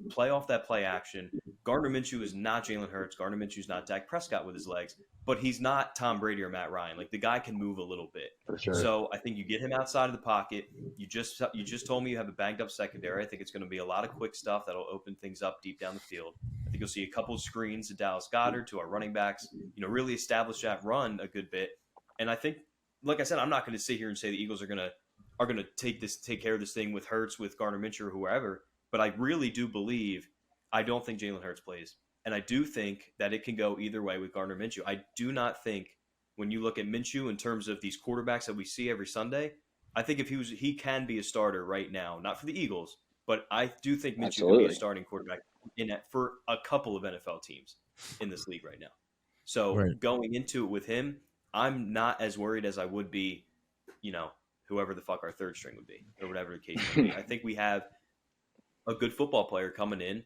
play off that play action. Gardner Minshew is not Jalen Hurts. Gardner Minshew is not Dak Prescott with his legs, but he's not Tom Brady or Matt Ryan. Like the guy can move a little bit. For sure. So I think you get him outside of the pocket. You just told me you have a banged up secondary. I think it's going to be a lot of quick stuff that'll open things up deep down the field. I think you'll see a couple of screens to Dallas Goedert, to our running backs, really establish that run a good bit. And I think, like I said, I'm not going to sit here and say the Eagles are going to take care of this thing with Hurts, with Gardner Minshew, or whoever. But I really do believe, I don't think Jalen Hurts plays, and I do think that it can go either way with Gardner Minshew. I do not think when you look at Minshew in terms of these quarterbacks that we see every Sunday, I think if he can be a starter right now, not for the Eagles, but I do think Minshew can be a starting quarterback for a couple of NFL teams in this league right now. So Going into it with him, I'm not as worried as I would be, whoever the fuck our third string would be, or whatever the case may be. I think we have a good football player coming in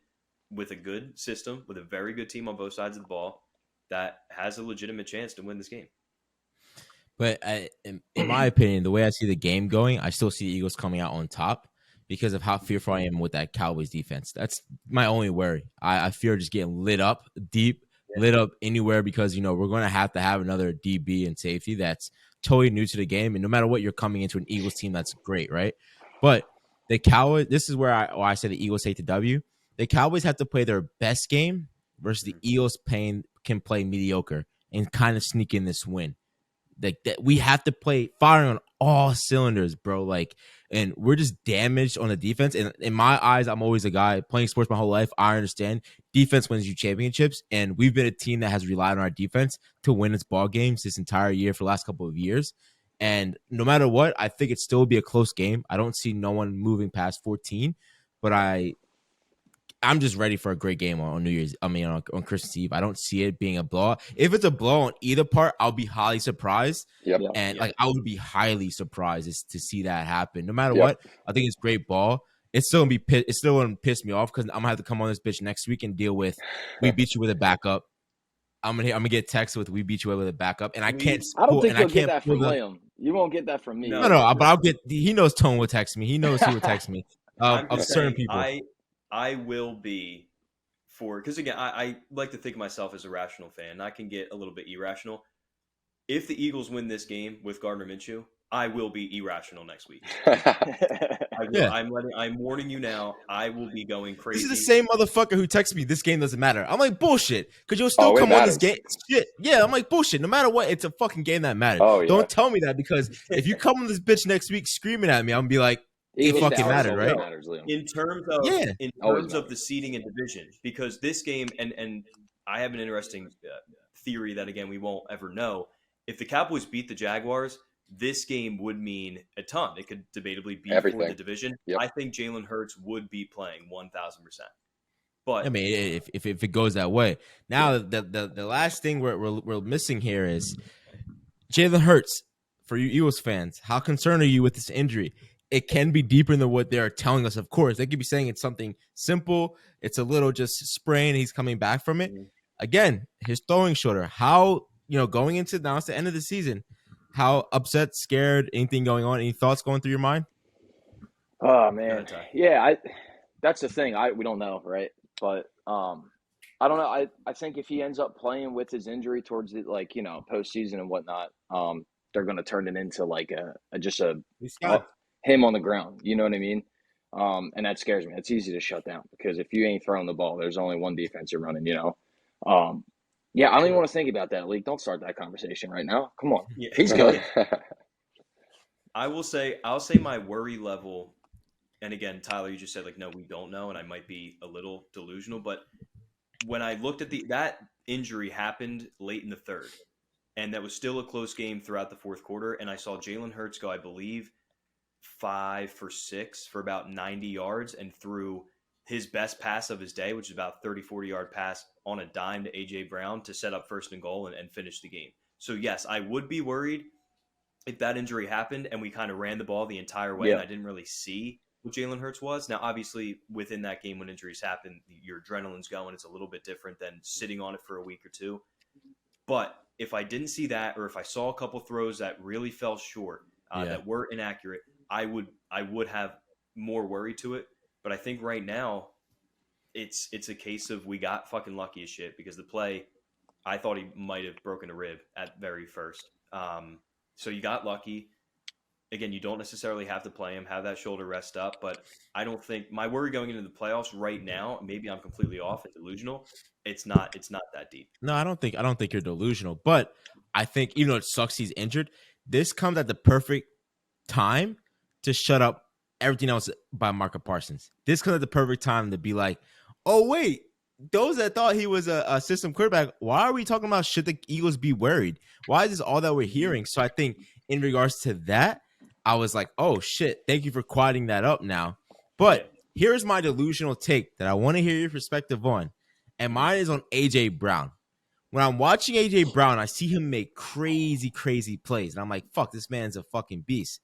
with a good system, with a very good team on both sides of the ball that has a legitimate chance to win this game. But in my opinion, the way I see the game going, I still see the Eagles coming out on top because of how fearful I am with that Cowboys defense. That's my only worry. I fear just getting lit up deep. Lit up anywhere because, we're going to have another DB and safety that's totally new to the game. And no matter what, you're coming into an Eagles team that's great, right? But the Cowboys, this is where I say the Eagles take the W. The Cowboys have to play their best game versus the Eagles can play mediocre and kind of sneak in this win. Like that, we have to play firing on all cylinders, bro. Like, and we're just damaged on the defense. And in my eyes, I'm always a guy playing sports my whole life. I understand defense wins you championships, and we've been a team that has relied on our defense to win its ball games this entire year for the last couple of years. And no matter what, I think it still will be a close game. I don't see no one moving past 14, but I'm just ready for a great game on New Year's. On Christmas Eve. I don't see it being a blowout. If it's a blow on either part, I'll be highly surprised. And I would be highly surprised to see that happen. No matter what, I think it's great ball. It's still gonna piss me off because I'm gonna have to come on this bitch next week and deal with we beat you with a backup. I'm gonna get texted with we beat you with a backup, and I can't. I don't think you'll get that from Liam. You won't get that from me. No, but I'll get. He knows Tone will text me. He knows he will text me of certain people. I will be because again, I like to think of myself as a rational fan. I can get a little bit irrational. If the Eagles win this game with Gardner Minshew, I will be irrational next week. I'm warning you now. I will be going crazy. This is the same motherfucker who texts me, this game doesn't matter. I'm like, bullshit. Because you'll still come on this game. Shit. Yeah, I'm like, bullshit. No matter what, it's a fucking game that matters. Don't tell me that because if you come on this bitch next week screaming at me, I'm going to be like, it fucking mattered, right? In terms of the seeding and division, because this game, and I have an interesting theory that, again, we won't ever know. If the Cowboys beat the Jaguars, this game would mean a ton. It could debatably be for the division. I think Jalen Hurts would be playing 1,000%. But I mean, if it goes that way, now the last thing we're missing here is Jalen Hurts, for you Eagles fans, how concerned are you with this injury? It can be deeper than what they're telling us, of course. They could be saying it's something simple. It's a little just sprain. He's coming back from it. Again, his throwing shoulder. How, going into now, it's the end of the season. How upset, scared, anything going on? Any thoughts going through your mind? Oh Go man, ahead, Ty. yeah. That's the thing. We don't know, right? But I don't know. I think if he ends up playing with his injury towards the postseason and whatnot, they're gonna turn it into like a He's uh, got him on the ground. You know what I mean? And that scares me. It's easy to shut down because if you ain't throwing the ball, there's only one defense you're running. Yeah, I don't even want to think about that, League. Don't start that conversation right now. Come on, Yeah. he's good. I'll say my worry level, and again, Tyler, you just said like, no, we don't know, and I might be a little delusional, but when I looked at that injury happened late in the third, and that was still a close game throughout the fourth quarter, and I saw Jalen Hurts go, I believe, 5 for 6 for about 90 yards and threw his best pass of his day, which is about 30, 40-yard pass on a dime to A.J. Brown to set up first and goal and finish the game. So, yes, I would be worried if that injury happened and we kind of ran the ball the entire way and I didn't really see what Jalen Hurts was. Now, obviously, within that game when injuries happen, your adrenaline's going. It's a little bit different than sitting on it for a week or two. But if I didn't see that, or if I saw a couple throws that really fell short, that were inaccurate, I would have more worry to it. But I think right now, it's a case of we got fucking lucky as shit because the play, I thought he might have broken a rib at very first. So you got lucky. Again, you don't necessarily have to play him, have that shoulder rest up, but I don't think my worry going into the playoffs right now, maybe I'm completely off and delusional. It's not that deep. No, I don't think you're delusional, but I think even though it sucks he's injured, this comes at the perfect time to shut up everything else by Marcus Parsons. This comes at the perfect time to be like, oh wait, those that thought he was a system quarterback, why are we talking about should the Eagles be worried? Why is this all that we're hearing? So I think in regards to that, I was like, oh shit, thank you for quieting that up now. But here's my delusional take that I want to hear your perspective on. And mine is on A.J. Brown. When I'm watching A.J. Brown, I see him make crazy, crazy plays. And I'm like, fuck, this man's a fucking beast.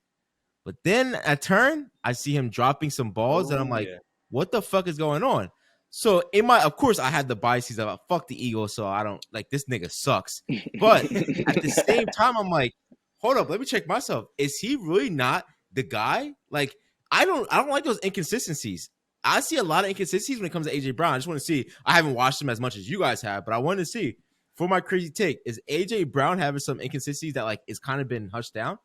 But then at turn, I see him dropping some balls. And I'm like, what the fuck is going on? So of course, I had the biases of fuck the Eagles. So I don't like this nigga sucks. But at the same time, I'm like, hold up, let me check myself. Is he really not the guy? Like, I don't like those inconsistencies. I see a lot of inconsistencies when it comes to A.J. Brown. I just want to see. I haven't watched him as much as you guys have, but I wanted to see for my crazy take, is A.J. Brown having some inconsistencies that like is kind of been hushed down?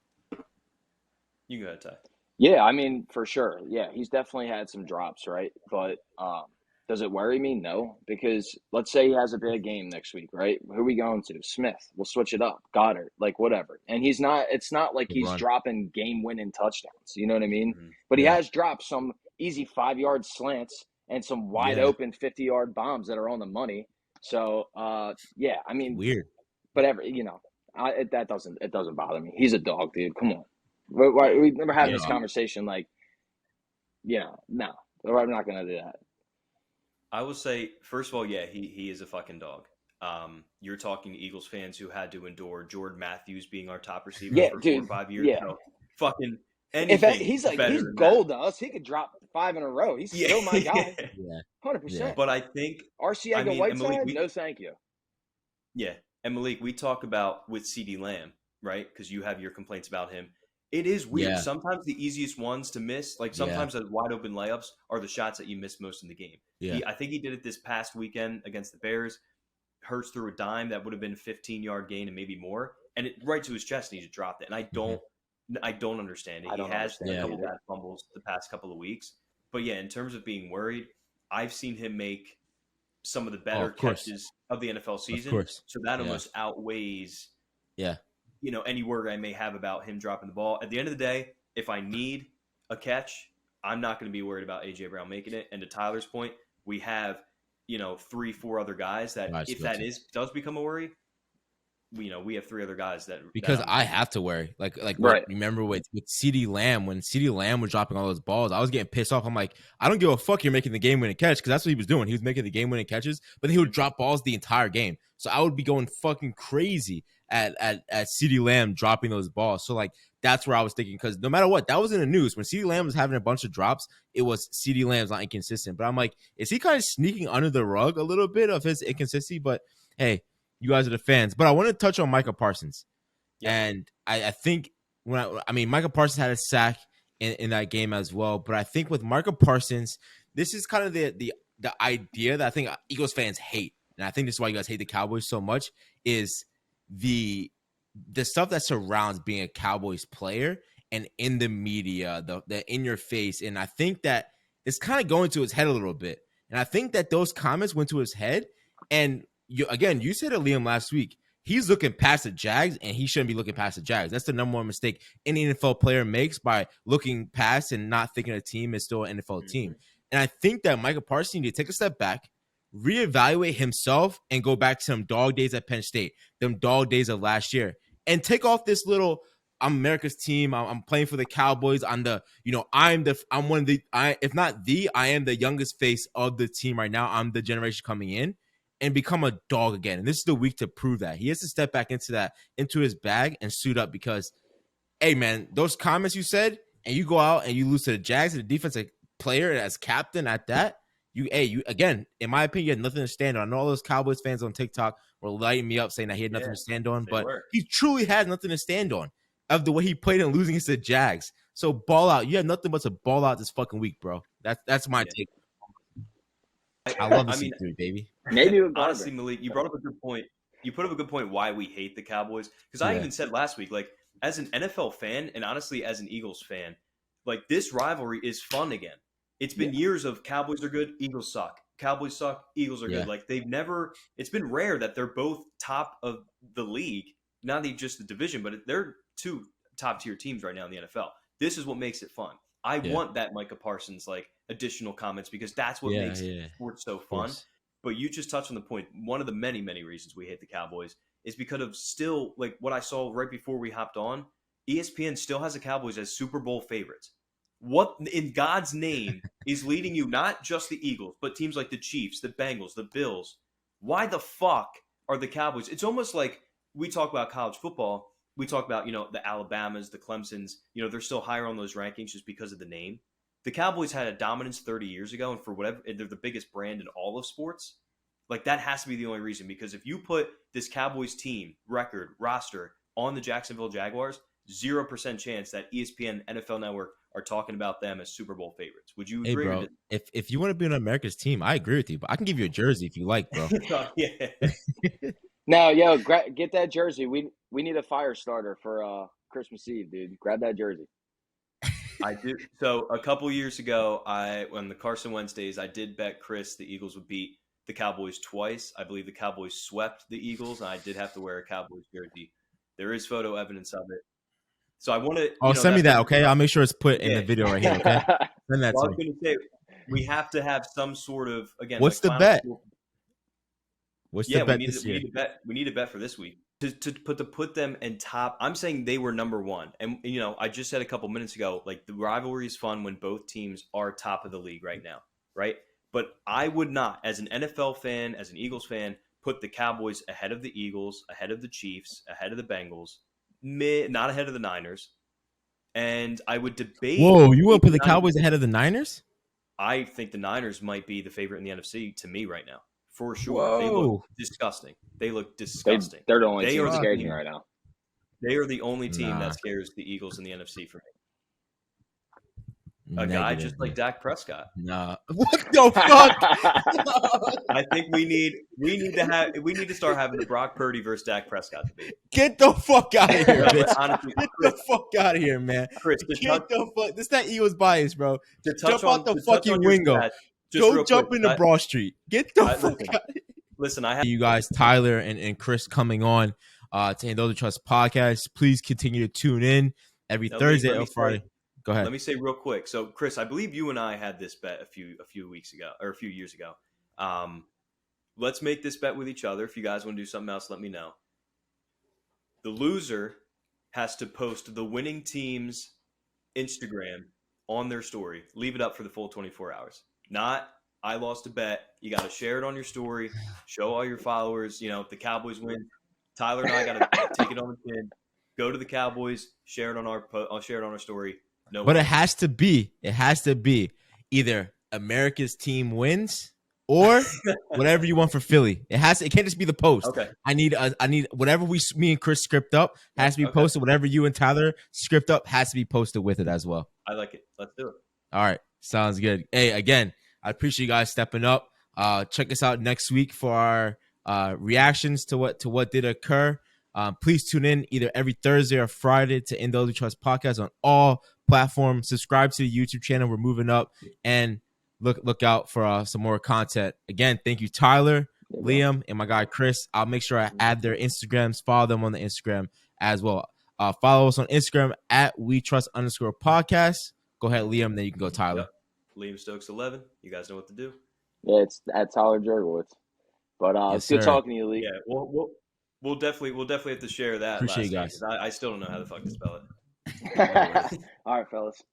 You go ahead, Ty. Yeah, I mean, for sure. Yeah, he's definitely had some drops, right? But does it worry me? No, because let's say he has a big game next week, right? Who are we going to? Smith. We'll switch it up. Goddard, like whatever. And it's not like he's dropping game-winning touchdowns. You know what I mean? Mm-hmm. But he has dropped some easy 5-yard slants and some wide-open 50-yard bombs that are on the money. So, yeah, I mean, weird. But that doesn't bother me. He's a dog, dude. Come on. We never had this conversation like, no, I'm not going to do that. I will say, first of all, yeah, he is a fucking dog. You're talking to Eagles fans who had to endure Jordan Matthews being our top receiver for 4 or 5 years. Yeah. So fucking anything. He's gold to us. He could drop 5 in a row. He's still my guy. 100%. But I think Whiteside, no thank you. Yeah. And Malik, we talk about with CeeDee Lamb, right? Because you have your complaints about him. It is weird. Yeah. Sometimes the easiest ones to miss, like sometimes those wide open layups are the shots that you miss most in the game. Yeah. I think he did it this past weekend against the Bears. Hurts threw a dime that would have been a 15-yard gain and maybe more, and it right to his chest, and he just dropped it. And I don't understand it. He has a couple bad fumbles the past couple of weeks, but yeah, in terms of being worried, I've seen him make some of the better catches of the NFL season. So that almost outweighs any worry I may have about him dropping the ball. At the end of the day, if I need a catch, I'm not going to be worried about A.J. Brown making it. And to Tyler's point, we have 3-4 other guys that if that does become a worry, we have 3 other guys that because I'm I have to worry. Like Right. remember with CeeDee Lamb, when CeeDee Lamb was dropping all those balls, I was getting pissed off. I'm like, I don't give a fuck. You're making the game winning catch, because that's what he was doing. He was making the game winning catches, but then he would drop balls the entire game. So I would be going fucking crazy at CeeDee Lamb dropping those balls. So like that's where I was thinking, because no matter what, that was in the news when CeeDee Lamb was having a bunch of drops. It was CeeDee Lamb's not inconsistent, but I'm like, is he kind of sneaking under the rug a little bit of his inconsistency? But hey, you guys are the fans. But I want to touch on Micah Parsons. Yep. And I think I mean, Micah Parsons had a sack in that game as well. But I think with Micah Parsons, this is kind of the idea that I think Eagles fans hate. And I think this is why you guys hate the Cowboys so much, is the stuff that surrounds being a Cowboys player and in the media, the in your face. And I think that it's kind of going to his head a little bit. And I think that those comments went to his head. And you said it, Liam, last week. He's looking past the Jags, and he shouldn't be looking past the Jags. That's the number one mistake any NFL player makes, by looking past and not thinking a team is still an NFL team. And I think that Micah Parsons needs to take a step back, reevaluate himself, and go back to some dog days at Penn State, them dog days of last year, and take off this little, I'm America's team, I'm playing for the Cowboys. I'm one of the, if not the, I am the youngest face of the team right now. I'm the generation coming in, and become a dog again. And this is the week to prove that. He has to step back into his bag and suit up, because, hey, man, those comments you said, and you go out and you lose to the Jags, and the defensive player as captain at that, you again, in my opinion, you had nothing to stand on. I know all those Cowboys fans on TikTok were lighting me up saying that he had nothing to stand on, but he truly has nothing to stand on of the way he played and losing against the Jags. So ball out. You have nothing but to ball out this fucking week, bro. That's my take. I love the C3, baby. Maybe honestly, Malik, you brought up a good point. You put up a good point why we hate the Cowboys. Because I even said last week, like, as an NFL fan, and honestly as an Eagles fan, like, this rivalry is fun again. It's been years of Cowboys are good, Eagles suck. Cowboys suck, Eagles are good. Like, it's been rare that they're both top of the league. Not just the division, but they're 2 top-tier teams right now in the NFL. This is what makes it fun. I want that Micah Parsons, like, additional comments, because that's what makes sports so fun. But you just touched on the point. One of the many, many reasons we hate the Cowboys is because of still, like, what I saw right before we hopped on, ESPN still has the Cowboys as Super Bowl favorites. What in God's name is leading you, not just the Eagles, but teams like the Chiefs, the Bengals, the Bills? Why the fuck are the Cowboys? It's almost like we talk about college football. We talk about, the Alabamas, the Clemsons, they're still higher on those rankings just because of the name. The Cowboys had a dominance 30 years ago, and for whatever, they're the biggest brand in all of sports. Like, that has to be the only reason, because if you put this Cowboys team, record, roster on the Jacksonville Jaguars, 0% chance that ESPN, NFL Network are talking about them as Super Bowl favorites. Would you agree? Hey, bro, if you want to be on America's team, I agree with you, but I can give you a jersey if you like, bro. No, get that jersey. We need a fire starter for Christmas Eve, dude. Grab that jersey. I do. So a couple years ago, on the Carson Wednesdays, I did bet Chris the Eagles would beat the Cowboys twice. I believe the Cowboys swept the Eagles, and I did have to wear a Cowboys jersey. There is photo evidence of it. So I want to. Oh, send me that, okay? I'll make sure it's put in the video right here, okay? Send that to me. I was going to say, we have to have some sort of, again. What's the bet? What's the bet this year? We need a bet for this week to put them in top. I'm saying they were number one, and I just said a couple minutes ago, like, the rivalry is fun when both teams are top of the league right now, right? But I would not, as an NFL fan, as an Eagles fan, put the Cowboys ahead of the Eagles, ahead of the Chiefs, ahead of the Bengals, not ahead of the Niners. And I would debate. Whoa, you want to put the Cowboys ahead of the Niners? I think the Niners might be the favorite in the NFC to me right now. For sure. Whoa. They look disgusting. They're the only team that scares me right now. They are the only team that scares the Eagles in the NFC for me. A guy just like Dak Prescott. Nah. What the fuck? I think we need to start having the Brock Purdy versus Dak Prescott debate. Get the fuck out of here, bitch. Honestly, get the fuck out of here, man. Chris, get the fuck. This is not Eagles bias, bro. Jump out the fucking window. Go jump into Broad Street. Get the fuck out. Listen, I have you guys, Tyler and Chris, coming on to Those Who Trust podcast. Please continue to tune in every Thursday or Friday. Go ahead. Let me say real quick. So, Chris, I believe you and I had this bet a few weeks ago, or a few years ago. Let's make this bet with each other. If you guys want to do something else, let me know. The loser has to post the winning team's Instagram on their story. Leave it up for the full 24 hours. Not, I lost a bet. You got to share it on your story. Show all your followers. If the Cowboys win, Tyler and I got to take it on the chin. Go to the Cowboys. Share it on our story. No, but it has to be either America's team wins or whatever you want for Philly. It can't just be the post. Okay. I need whatever me and Chris script up has to be posted. Whatever you and Tyler script up has to be posted with it as well. I like it. Let's do it. All right. Sounds good. Hey, again, I appreciate you guys stepping up. Check us out next week for our reactions to what did occur. Please tune in either every Thursday or Friday to In Those We Trust podcast on all platforms. Subscribe to the YouTube channel. We're moving up, and look out for some more content. Again, thank you, Tyler, Liam, and my guy Chris. I'll make sure I add their Instagrams. Follow them on the Instagram as well. Follow us on Instagram at WeTrust_podcast. Go ahead, Liam. Then you can go, Tyler. Yep. Liam Stokes 11. You guys know what to do. Yeah, it's at Tyler Jergowitz. But it's good talking to you, Lee. Yeah, we'll definitely have to share that. Appreciate you guys. I still don't know how the fuck to spell it. All right, fellas.